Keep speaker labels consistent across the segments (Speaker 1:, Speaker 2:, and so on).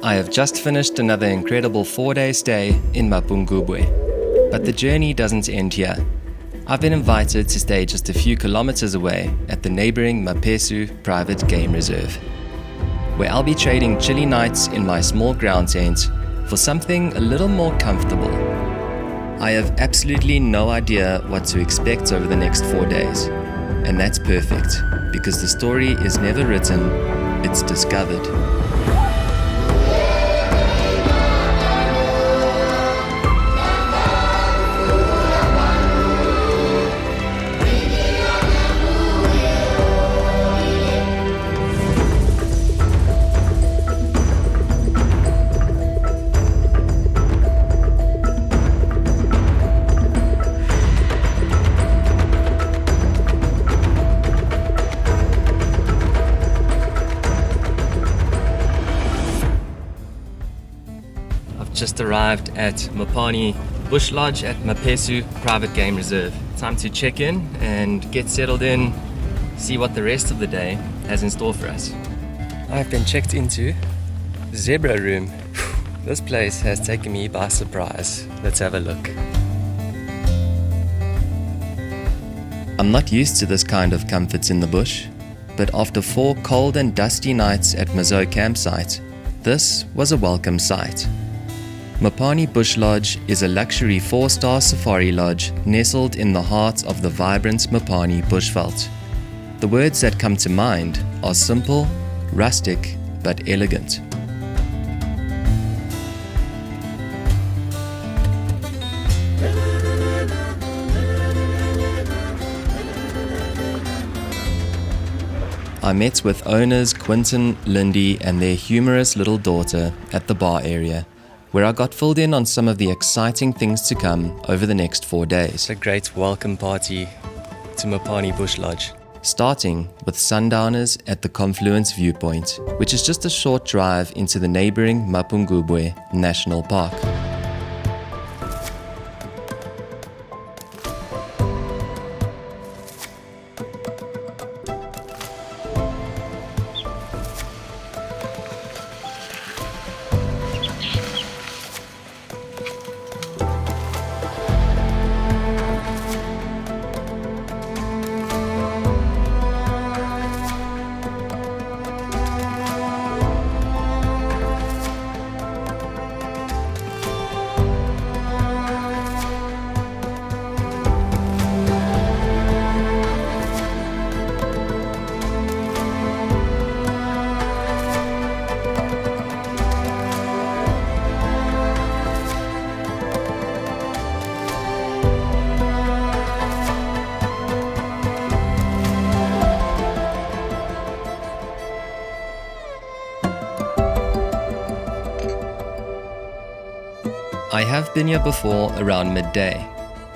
Speaker 1: I have just finished another incredible 4-day stay in Mapungubwe, but the journey doesn't end here. I've been invited to stay just a few kilometers away at the neighboring Mapesu Private Game Reserve, where I'll be trading chilly nights in my small ground tent for something a little more comfortable. I have absolutely no idea what to expect over the next 4 days, and that's perfect, because the story is never written, it's discovered. Just arrived at Mopani Bush Lodge at Mapesu Private Game Reserve. Time to check in and get settled in, see what the rest of the day has in store for us. I've been checked into Zebra Room. This place has taken me by surprise. Let's have a look. I'm not used to this kind of comforts in the bush, but after 4 cold and dusty nights at Mazo campsite, this was a welcome sight. Mopani Bush Lodge is a luxury 4-star safari lodge nestled in the heart of the vibrant Mopani bushveld. The words that come to mind are simple, rustic, but elegant. I met with owners Quinton, Lindy, and their humorous little daughter at the bar area, where I got filled in on some of the exciting things to come over the next 4 days. It's a great welcome party to Mopani Bush Lodge. Starting with sundowners at the Confluence Viewpoint, which is just a short drive into the neighboring Mapungubwe National Park. I have been here before around midday,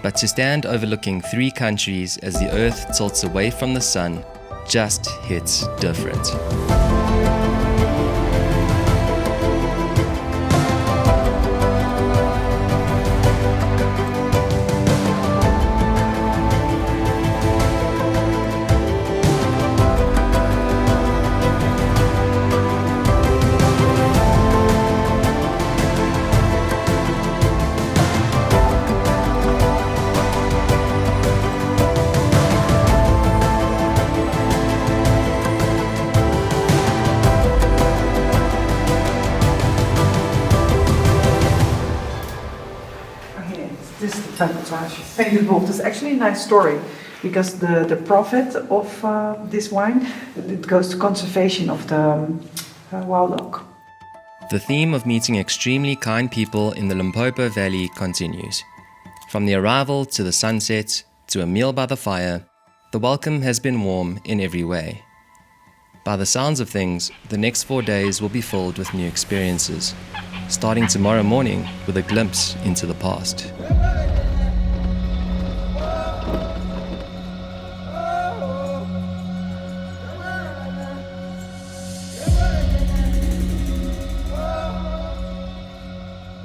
Speaker 1: but to stand overlooking 3 countries as the earth tilts away from the sun just hits different.
Speaker 2: It's actually a nice story because the profit of this wine, it goes to conservation of the wild oak.
Speaker 1: The theme of meeting extremely kind people in the Limpopo Valley continues. From the arrival to the sunset to a meal by the fire, the welcome has been warm in every way. By the sounds of things, the next 4 days will be filled with new experiences, starting tomorrow morning with a glimpse into the past.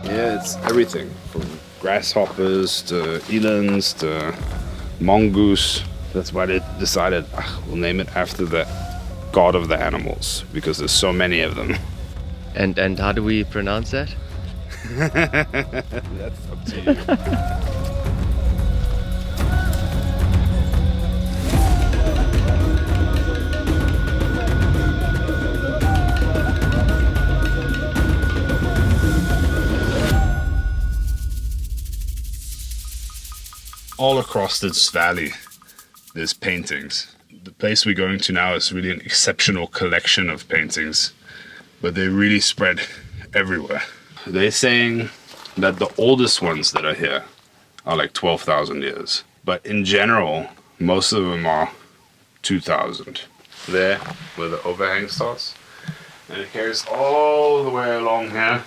Speaker 3: Yeah, it's everything from grasshoppers to elands to mongoose. That's why they decided we'll name it after the god of the animals, because there's so many of them.
Speaker 1: And how do we pronounce that?
Speaker 3: That's up to you. All across this valley, there's paintings. The place we're going to now is really an exceptional collection of paintings, but they really spread everywhere. They're saying that the oldest ones that are here are like 12,000 years, but in general, most of them are 2,000. There, where the overhang starts, and it carries all the way along here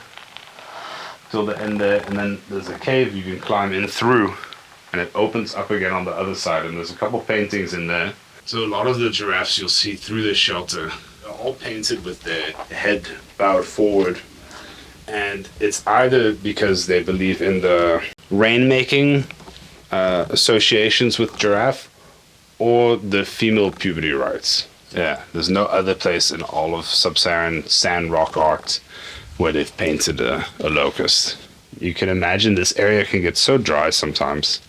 Speaker 3: till the end there, and then there's a cave you can climb in through, and it opens up again on the other side, and there's a couple paintings in there. So a lot of the giraffes you'll see through this shelter are all painted with their head bowed forward, and it's either because they believe in the rainmaking associations with giraffe, or the female puberty rites. Yeah, there's no other place in all of sub-Saharan sand rock art where they've painted a locust. You can imagine this area can get so dry sometimes,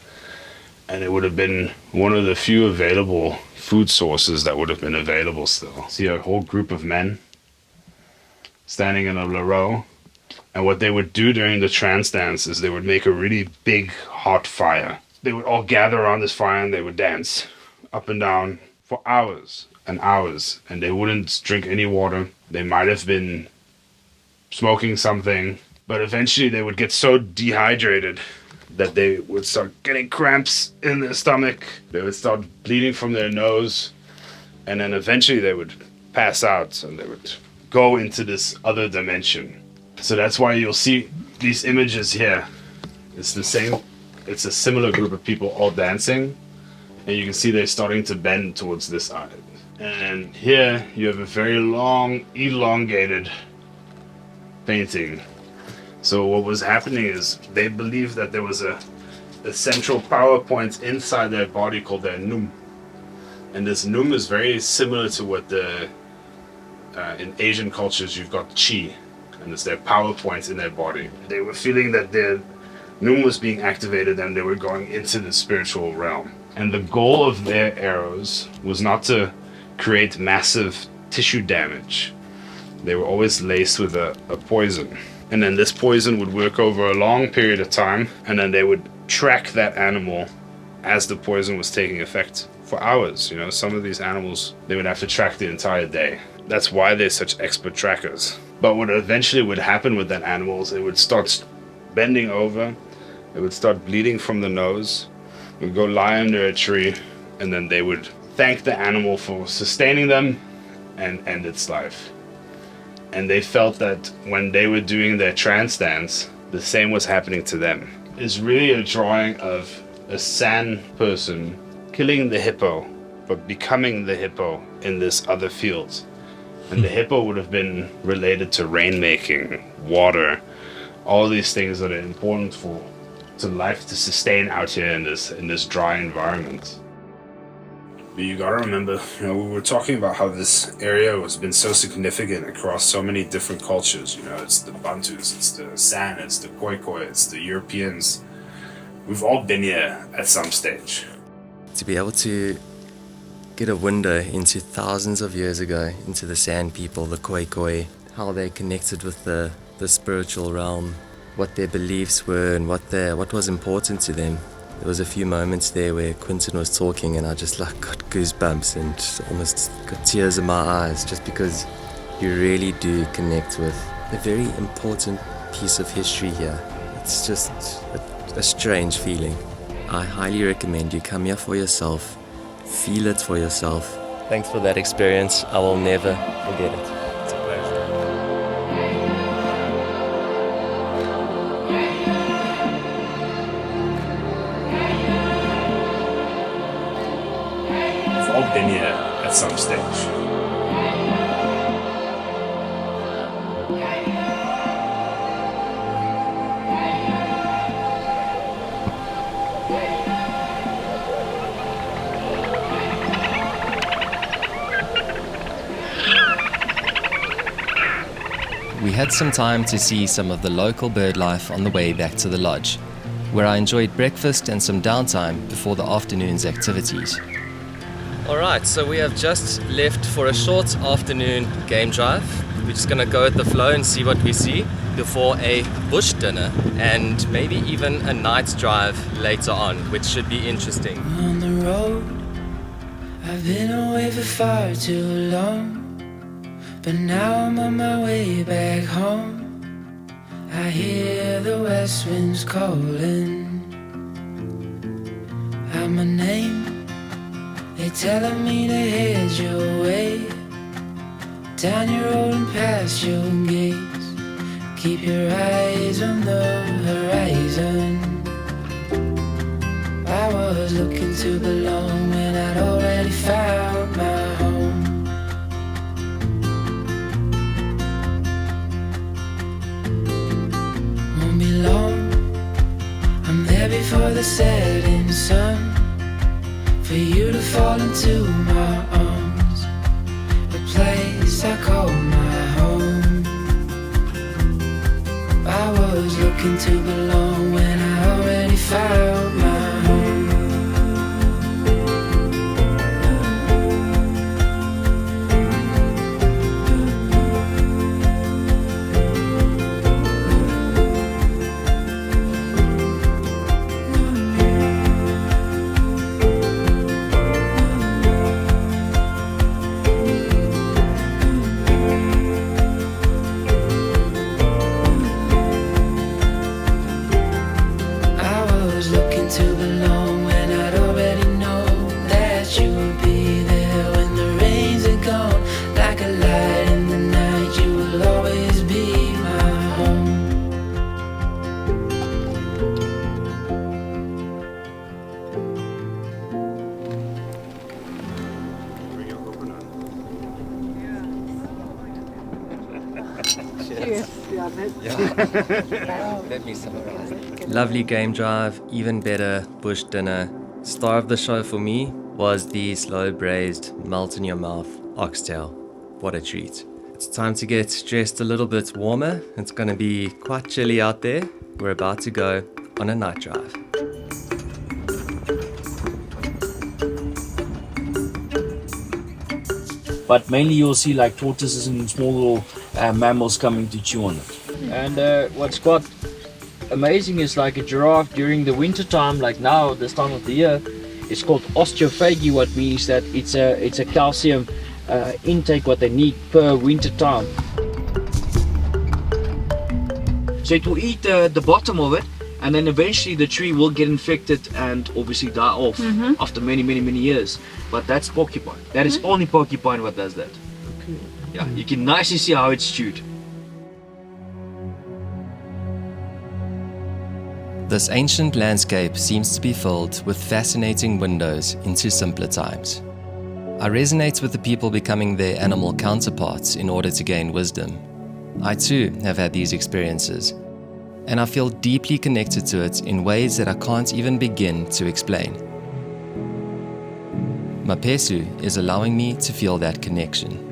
Speaker 3: and it would have been one of the few available food sources that would have been available still. See a whole group of men standing in a row, and what they would do during the trance dance is they would make a really big hot fire. They would all gather around this fire and they would dance up and down for hours and hours, and they wouldn't drink any water. They might have been smoking something, but eventually they would get so dehydrated that they would start getting cramps in their stomach. They would start bleeding from their nose, and then eventually they would pass out and they would go into this other dimension. So that's why you'll see these images here. It's the same, it's a similar group of people all dancing, and you can see they're starting to bend towards this side. And here you have a very long, elongated painting. So what was happening is they believed that there was a central power point inside their body called their num. And this num is very similar to what in Asian cultures you've got chi, and it's their power point in their body. They were feeling that their num was being activated and they were going into the spiritual realm. And the goal of their arrows was not to create massive tissue damage. They were always laced with a poison. And then this poison would work over a long period of time, and then they would track that animal as the poison was taking effect for hours. You know, some of these animals, they would have to track the entire day. That's why they're such expert trackers. But what eventually would happen with that animal is it would start bending over, it would start bleeding from the nose, it would go lie under a tree, and then they would thank the animal for sustaining them and end its life. And they felt that when they were doing their trance dance, the same was happening to them. It's really a drawing of a San person killing the hippo, but becoming the hippo in this other field. And the hippo would have been related to rainmaking, water, all these things that are important to life to sustain out here in this dry environment. But you gotta remember, we were talking about how this area has been so significant across so many different cultures. It's the Bantus, it's the San, it's the Khoikhoi, it's the Europeans. We've all been here at some stage.
Speaker 1: To be able to get a window into thousands of years ago, into the San people, the Khoikhoi, how they connected with the spiritual realm, what their beliefs were and what was important to them. There was a few moments there where Quentin was talking and I just got goosebumps and almost got tears in my eyes, just because you really do connect with a very important piece of history here. It's just a strange feeling. I highly recommend you come here for yourself, feel it for yourself. Thanks for that experience. I will never forget it. It's a pleasure.
Speaker 3: We've all been here at some stage.
Speaker 1: We had some time to see some of the local bird life on the way back to the lodge, where I enjoyed breakfast and some downtime before the afternoon's activities. Alright, so we have just left for a short afternoon game drive. We're just gonna go with the flow and see what we see before a bush dinner and maybe even a night drive later on, which should be interesting.
Speaker 4: On the road, I've been away for far too long, but now I'm on my way back home. I hear the west winds calling out my name. They're telling me to head your way, down your road and past your gates. Keep your eyes on the horizon. I was looking to belong when I'd already found my home. Won't be long, I'm there before the setting sun, for you to fall into my arms, a place I call my home. I was looking to belong when I already found my home.
Speaker 1: Let me summarize. Lovely game drive, even better bush dinner. Star of the show for me was the slow braised, melt in your mouth oxtail. What a treat. It's time to get dressed a little bit warmer. It's going to be quite chilly out there. We're about to go on a night drive.
Speaker 5: But mainly you'll see like tortoises and small little mammals coming to chew on it. And what's quite amazing is like a giraffe during the winter time, like now this time of the year, it's called osteophagy, what means that it's a calcium intake what they need per winter time. So it will eat the bottom of it, and then eventually the tree will get infected and obviously die off after many years. But that's porcupine. That is only porcupine what does that. Okay. Yeah, you can nicely see how it's chewed.
Speaker 1: This ancient landscape seems to be filled with fascinating windows into simpler times. I resonate with the people becoming their animal counterparts in order to gain wisdom. I too have had these experiences, and I feel deeply connected to it in ways that I can't even begin to explain. Mapesu is allowing me to feel that connection.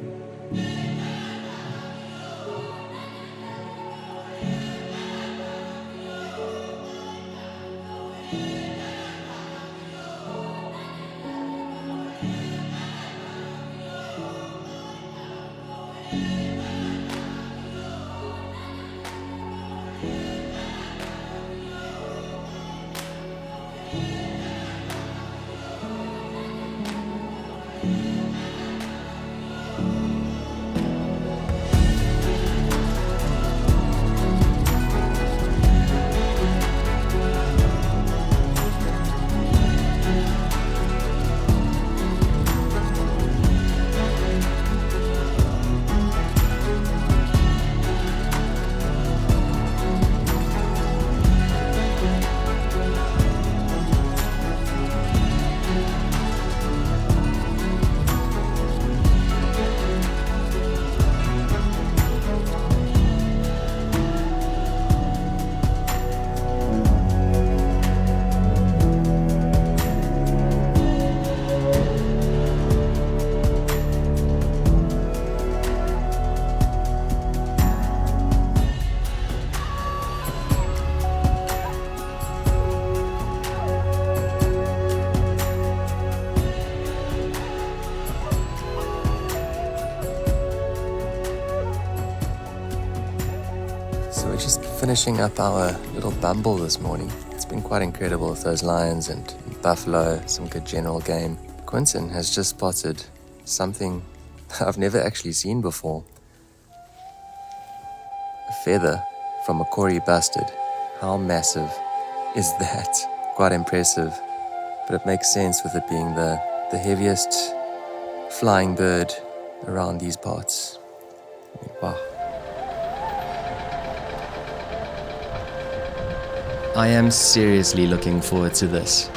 Speaker 1: So we're just finishing up our little bumble this morning. It's been quite incredible with those lions and buffalo, some good general game. Quinton has just spotted something I've never actually seen before. A feather from a Kori bustard. How massive is that? Quite impressive, but it makes sense with it being the heaviest flying bird around these parts. Wow. I am seriously looking forward to this.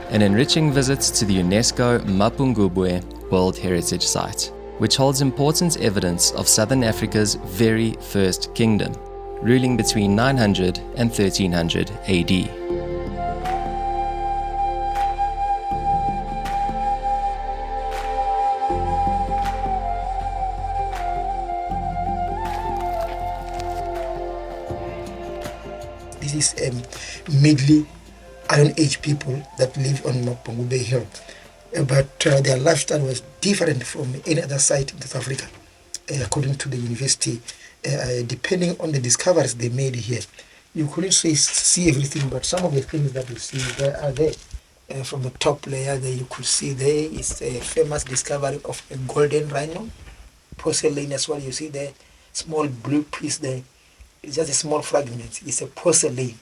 Speaker 1: An enriching visit to the UNESCO Mapungubwe World Heritage Site, which holds important evidence of Southern Africa's very first kingdom, ruling between 900 and 1300 AD.
Speaker 6: This is mainly Iron Age people that live on Mapungubwe Hill. But their lifestyle was different from any other site in South Africa, according to the university, depending on the discoveries they made here. You couldn't see everything, but some of the things that you see there are there. From the top layer there, you could see there is a famous discovery of a golden rhino, porcelain as well. You see there, small blue piece there. It's just a small fragment. It's a porcelain,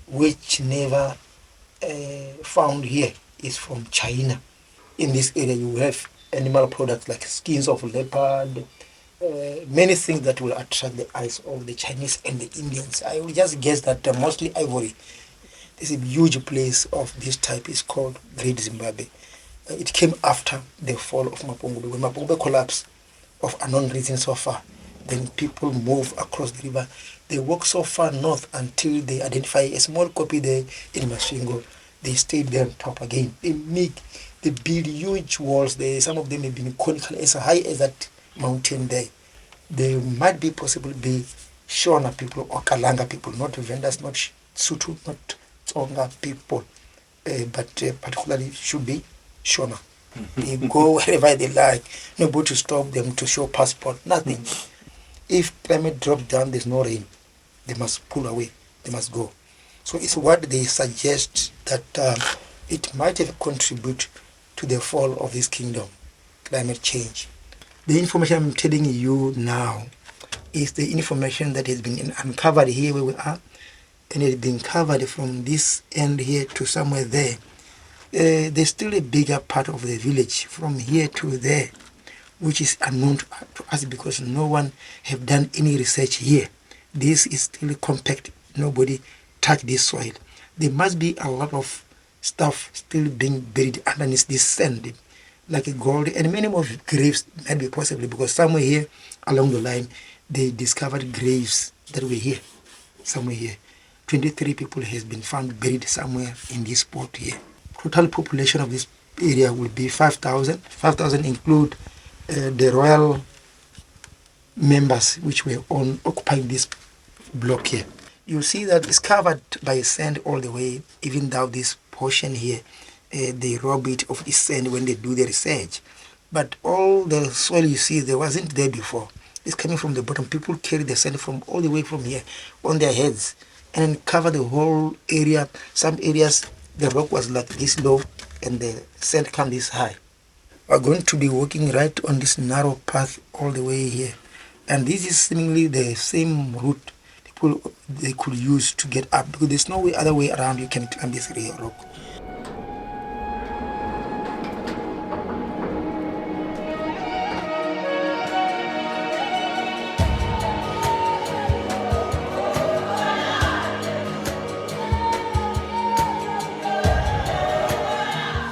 Speaker 6: which never found here. It's from China. In this area, you have animal products like skins of leopard, many things that will attract the eyes of the Chinese and the Indians. I will just guess that mostly ivory. There's a huge place of this type is called Great Zimbabwe. It came after the fall of Mapungubwe. When Mapungubwe collapsed, of unknown reason so far, then people move across the river. They walk so far north until they identify a small copy there in Masvingo. They stayed there on top again. They build huge walls there. Some of them have been conical as high as that mountain there. They might be possibly be Shona people or Kalanga people, not vendors, not Sutu, not Tsonga people, but particularly should be Shona. They go wherever they like. Nobody to stop them to show passport, nothing. If climate drops down, there's no rain. They must pull away. They must go. So it's what they suggest that it might have contributed to the fall of this kingdom, climate change. The information I'm telling you now is the information that has been uncovered here where we are, and it has been covered from this end here to somewhere there. There's still a bigger part of the village from here to there, which is unknown to us because no one have done any research here. This is still compact. Nobody touched this soil. There must be a lot of stuff still being buried underneath this sand, like gold, and many more graves might be possibly because somewhere here along the line they discovered graves that were here, somewhere here. 23 people has been found buried somewhere in this spot here. Total population of this area will be 5,000. 5,000 include the royal members which were occupying this block here. You see that it's covered by sand all the way, even down this portion here. They rob it of this sand when they do the research. But all the soil you see, there wasn't there before. It's coming from the bottom. People carry the sand from all the way from here on their heads and then cover the whole area. Some areas, the rock was like this low and the sand come this high. We're going to be walking right on this narrow path all the way here. And this is seemingly the same route they could use to get up because there's no other way around you can climb this real rock.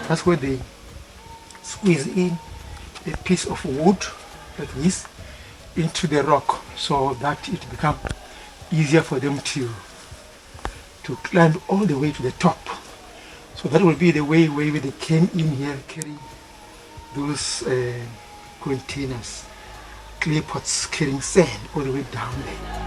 Speaker 6: That's where they squeeze in a piece of wood like this into the rock so that it becomes easier for them to climb all the way to the top. So that will be the way where they came in here carrying those containers, clay pots carrying sand all the way down there.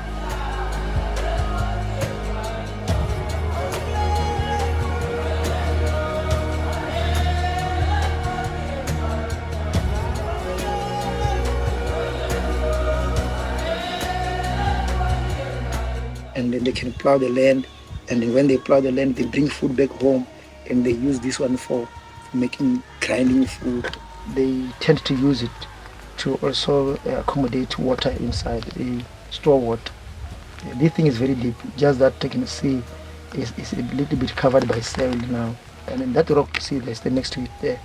Speaker 6: and then they can plow the land. And then when they plow the land, they bring food back home, and they use this one for making grinding food. They tend to use it to also accommodate water inside, store water. This thing is very deep, just that you can see is a little bit covered by soil now. And then that rock you see that's next to it there,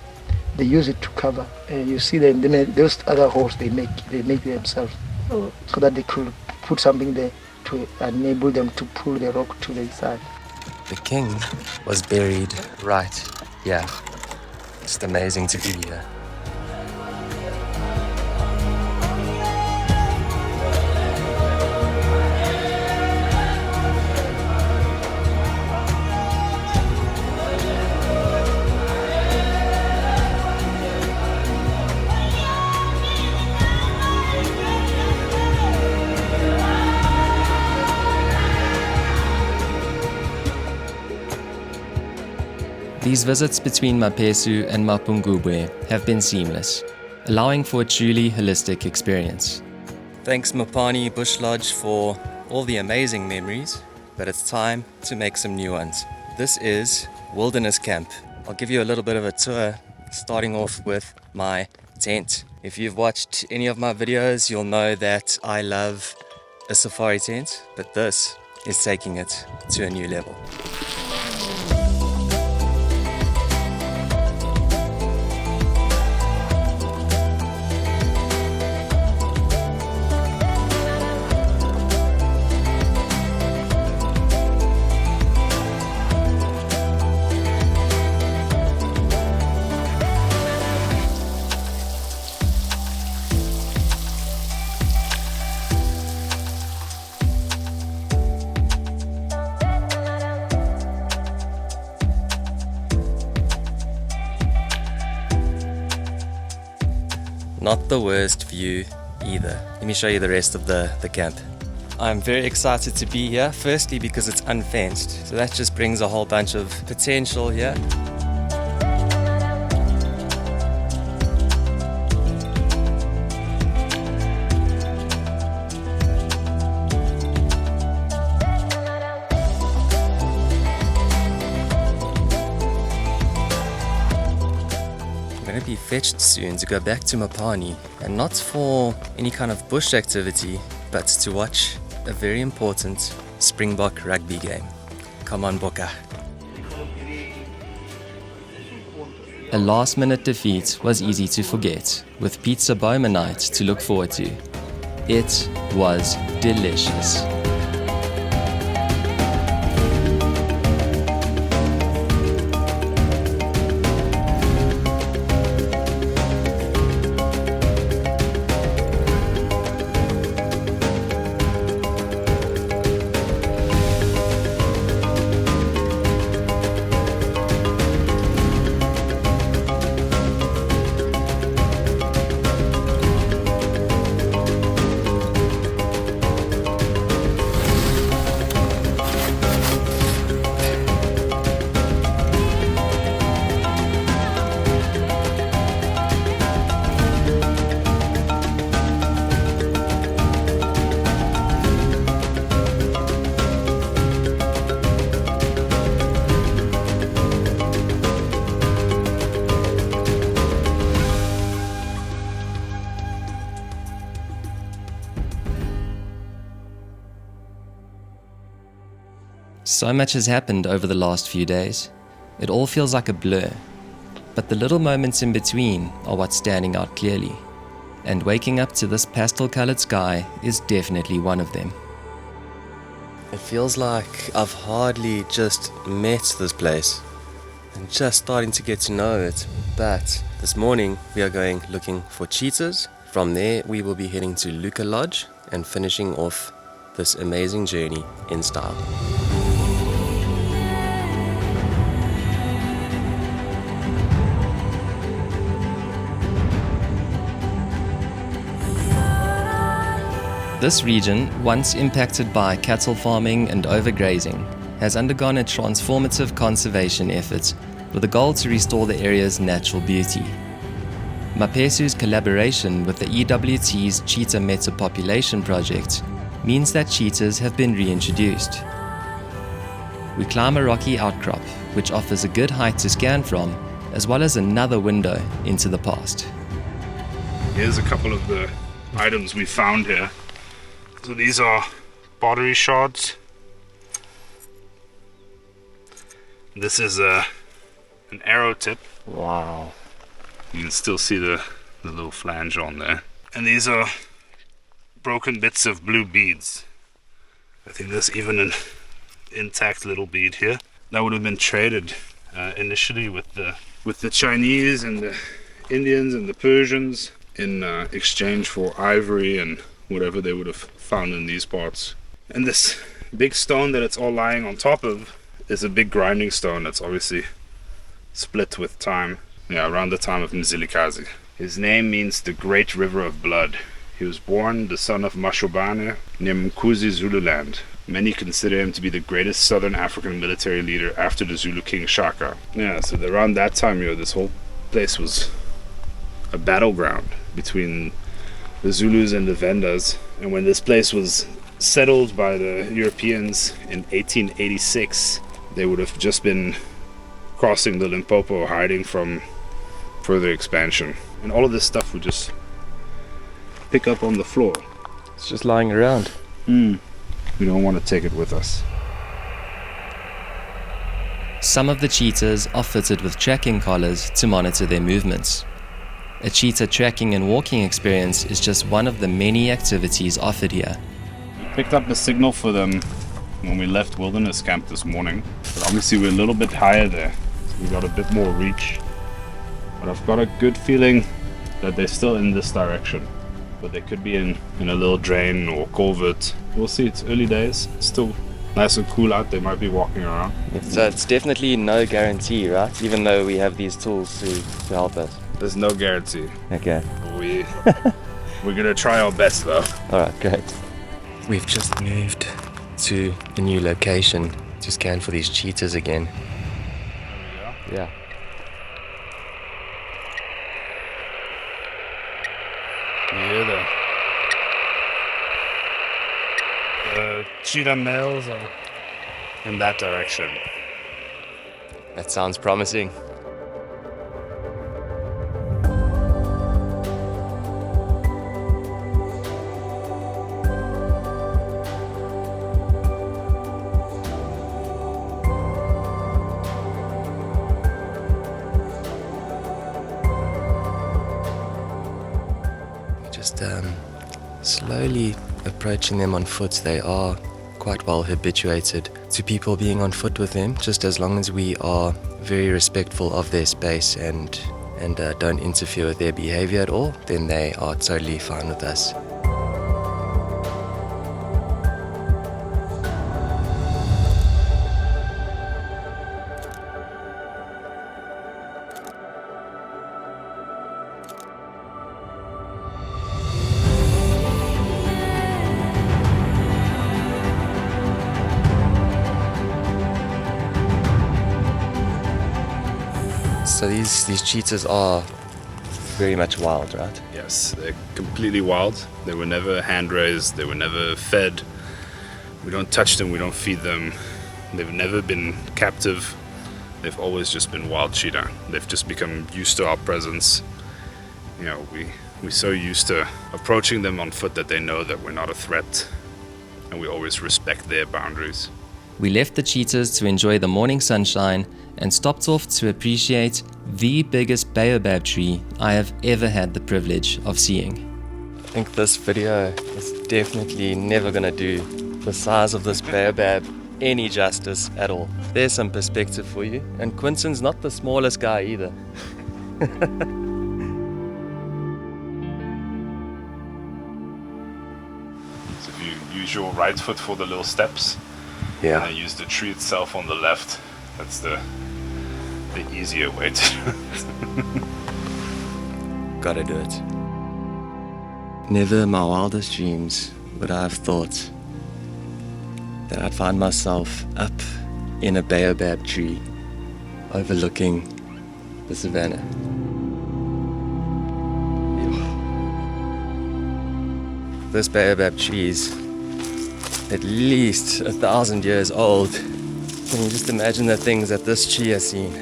Speaker 6: they use it to cover. And you see them, those other holes they make themselves, so that they could put something there to enable them to pull the rock to the side.
Speaker 1: The king was buried right here. Just amazing to be here. These visits between Mapesu and Mapungubwe have been seamless, allowing for a truly holistic experience. Thanks Mopani Bush Lodge for all the amazing memories, but it's time to make some new ones. This is Wilderness Camp. I'll give you a little bit of a tour, starting off with my tent. If you've watched any of my videos, you'll know that I love a safari tent, but this is taking it to a new level. Not the worst view either. Let me show you the rest of the camp. I'm very excited to be here, firstly because it's unfenced, so that just brings a whole bunch of potential here. I'm going to be fetched soon to go back to Mopani, and not for any kind of bush activity, but to watch a very important Springbok rugby game. Come on, Boka. A last-minute defeat was easy to forget, with pizza Boma night to look forward to. It was delicious. So much has happened over the last few days. It all feels like a blur. But the little moments in between are what's standing out clearly. And waking up to this pastel-colored sky is definitely one of them. It feels like I've hardly just met this place and just starting to get to know it. But this morning we are going looking for cheetahs. From there we will be heading to Luca Lodge and finishing off this amazing journey in style. This region, once impacted by cattle farming and overgrazing, has undergone a transformative conservation effort with a goal to restore the area's natural beauty. Mapesu's collaboration with the EWT's Cheetah Meta Population Project means that cheetahs have been reintroduced. We climb a rocky outcrop, which offers a good height to scan from, as well as another window into the past.
Speaker 3: Here's a couple of the items we found here. So these are pottery shards. This is an arrow tip.
Speaker 1: Wow.
Speaker 3: You can still see the little flange on there. And these are broken bits of blue beads. I think there's even an intact little bead here. That would have been traded initially with the Chinese and the Indians and the Persians in exchange for ivory and whatever they would have found in these parts. And this big stone that it's all lying on top of is a big grinding stone that's obviously split with time, around the time of Mzilikazi. His name means the Great River of Blood. He was born the son of Mashobane near Mkuzi, Zululand. Many consider him to be the greatest southern African military leader after the Zulu king Shaka. Yeah, so around that time, this whole place was a battleground between the Zulus and the Vendas. And when this place was settled by the Europeans in 1886, they would have just been crossing the Limpopo, hiding from further expansion. And all of this stuff would just pick up on the floor.
Speaker 1: It's just lying around.
Speaker 3: We don't want to take it with us.
Speaker 1: Some of the cheetahs are fitted with tracking collars to monitor their movements. A cheetah tracking and walking experience is just one of the many activities offered here.
Speaker 3: We picked up a signal for them when we left Wilderness Camp this morning. But obviously we're a little bit higher there, so we got a bit more reach. But I've got a good feeling that they're still in this direction. But they could be in a little drain or culvert. We'll see, it's early days. It's still nice and cool out, they might be walking around.
Speaker 1: So it's definitely no guarantee, right? Even though we have these tools to help us.
Speaker 3: There's no guarantee.
Speaker 1: Okay.
Speaker 3: We're gonna try our best though.
Speaker 1: Alright, great. We've just moved to a new location to scan for these cheetahs again. Yeah.
Speaker 3: You hear the cheetah males are in that direction.
Speaker 1: That sounds promising. Slowly approaching them on foot. They are quite well habituated to people being on foot with them, just as long as we are very respectful of their space and don't interfere with their behavior at all, then they are totally fine with us. So these cheetahs are very much wild, right?
Speaker 3: Yes, they're completely wild. They were never hand raised, they were never fed. We don't touch them, we don't feed them. They've never been captive. They've always just been wild cheetah. They've just become used to our presence. We're so used to approaching them on foot that they know that we're not a threat, and we always respect their boundaries.
Speaker 1: We left the cheetahs to enjoy the morning sunshine and stopped off to appreciate the biggest baobab tree I have ever had the privilege of seeing. I think this video is definitely never going to do the size of this baobab any justice at all. There's some perspective for you, and Quinton's not the smallest guy either.
Speaker 3: So if you use your right foot for the little steps, and then use the tree itself on the left, that's the easier way to do it.
Speaker 1: Gotta do it. Never in my wildest dreams would I have thought that I'd find myself up in a baobab tree overlooking the savannah. This baobab tree is at least 1,000 years old. Can you just imagine the things that this tree has seen?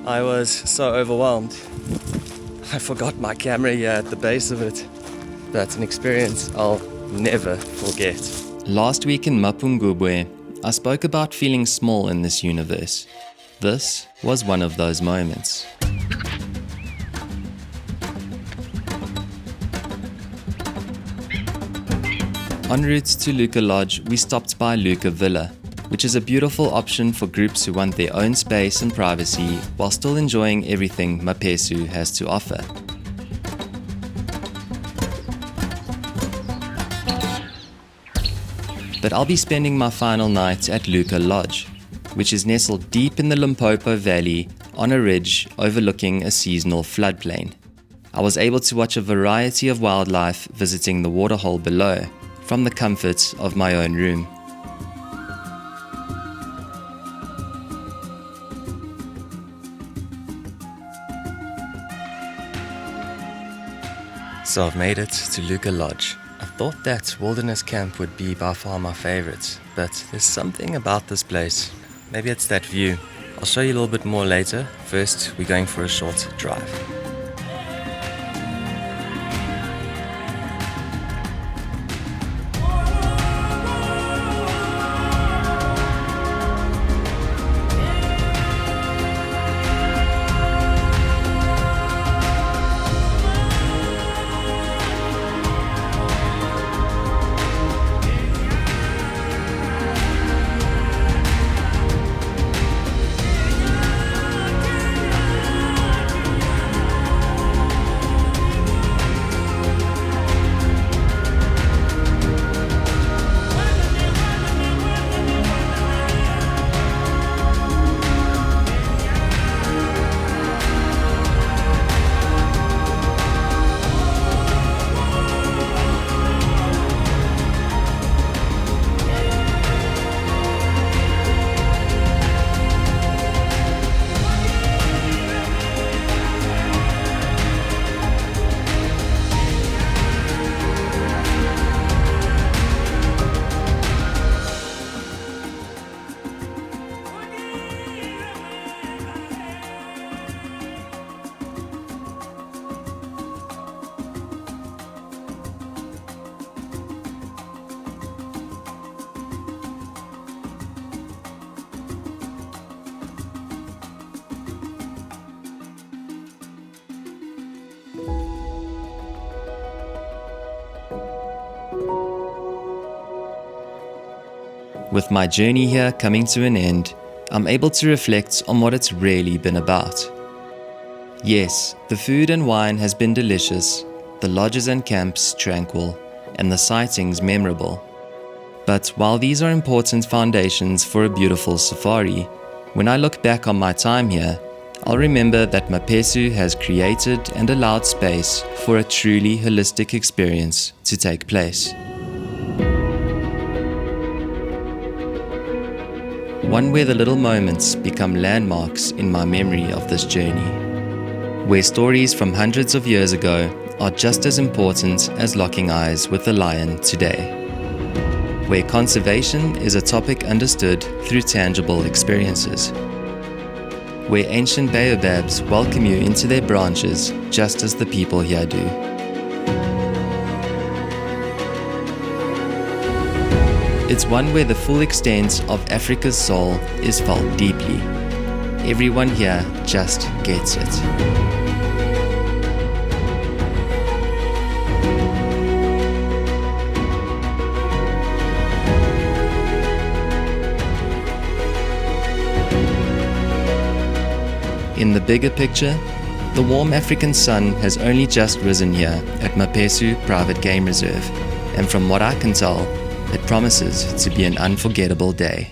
Speaker 1: I was so overwhelmed. I forgot my camera here at the base of it. That's an experience I'll never forget. Last week in Mapungubwe, I spoke about feeling small in this universe. This was one of those moments. En route to Luca Lodge, we stopped by Luca Villa, which is a beautiful option for groups who want their own space and privacy while still enjoying everything Mapesu has to offer. But I'll be spending my final night at Luca Lodge, which is nestled deep in the Limpopo Valley on a ridge overlooking a seasonal floodplain. I was able to watch a variety of wildlife visiting the waterhole below from the comfort of my own room. So I've made it to Luca Lodge. I thought that wilderness camp would be by far my favorite, but there's something about this place. Maybe it's that view. I'll show you a little bit more later. First, we're going for a short drive. With my journey here coming to an end, I'm able to reflect on what it's really been about. Yes, the food and wine has been delicious, the lodges and camps tranquil, and the sightings memorable. But while these are important foundations for a beautiful safari, when I look back on my time here, I'll remember that Mapesu has created and allowed space for a truly holistic experience to take place. One where the little moments become landmarks in my memory of this journey. Where stories from hundreds of years ago are just as important as locking eyes with a lion today. Where conservation is a topic understood through tangible experiences. Where ancient baobabs welcome you into their branches just as the people here do. It's one where the full extent of Africa's soul is felt deeply. Everyone here just gets it. In the bigger picture, the warm African sun has only just risen here at Mapesu Private Game Reserve, and from what I can tell, it promises to be an unforgettable day.